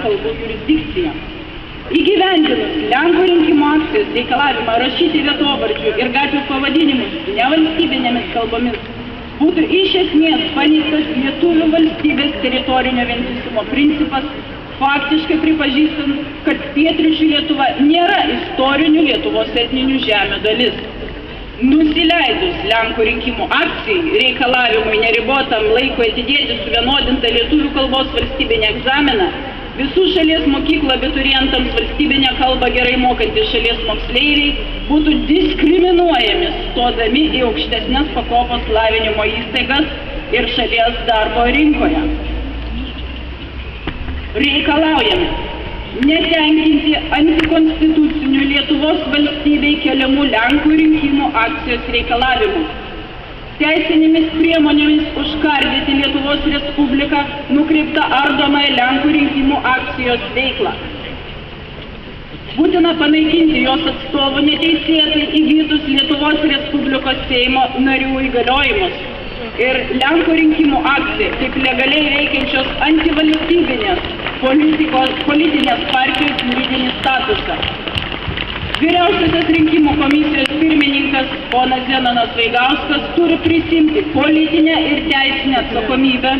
kalbų jurisdikciją. Įgyvendinus Lenkų rinkimų akcijos reikalavimą rašyti vietovardžių ir gatvių pavadinimus nevalstybinėmis kalbomis būtų iš esmės paneigtas lietuvių valstybės teritorinio vientisumo principas, faktiškai pripažįstant, kad pietryčių Lietuva nėra istorinių Lietuvos etninių žemių dalis. Nusileidus Lenkų rinkimų akcijai reikalavimui neribotam laikui atidėti suvienodintą lietuvių kalbos valstybinį egzaminą, visų šalies mokyklų abiturientams valstybinę kalbą gerai mokantys šalies moksleiviai būtų diskriminuojami stodami į aukštesnės pakopos lavinimo įstaigas ir šalies darbo rinkoje. Reikalaujame netenkinti antikonstitucinių Lietuvos valstybei keliamų Lenkų rinkimų akcijos reikalavimų. Teisinėmis priemonėmis užkardyti Lietuvos Respubliką nukreiptą ardomąją Lenkų rinkimų akcijos veiklą. Būtina panaikinti jos atstovų neteisėtai įgytus Lietuvos Respublikos Seimo narių įgaliojimus ir Lenkų rinkimų akcija kaip legaliai veikiančios antivalstybinės politinės partijos juridinį statusą. Vyriausiosios rinkimų komisijos pirmininkas ponas Zenonas Vaigauskas turi prisimti politinę ir teisinę atsakomybę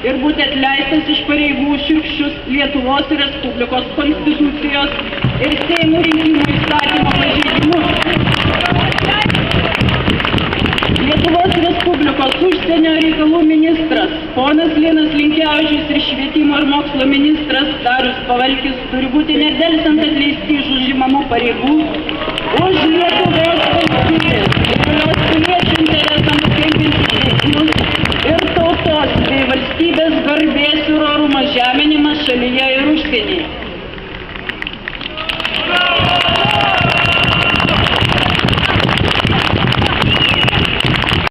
ir būti atleistas iš pareigų šiurkščius Lietuvos Respublikos konstitucijos ir Seimo rinkimų įstatymo pažeidimus. Lietuvos Respublikos užsienio reikalų ministras ponas Linas Linkevičius ir švietimo ir mokslo ministras Darius Pavalkis turi būti nedelsiant atleisti iš užimamų pareigų už Lietuvos valstybės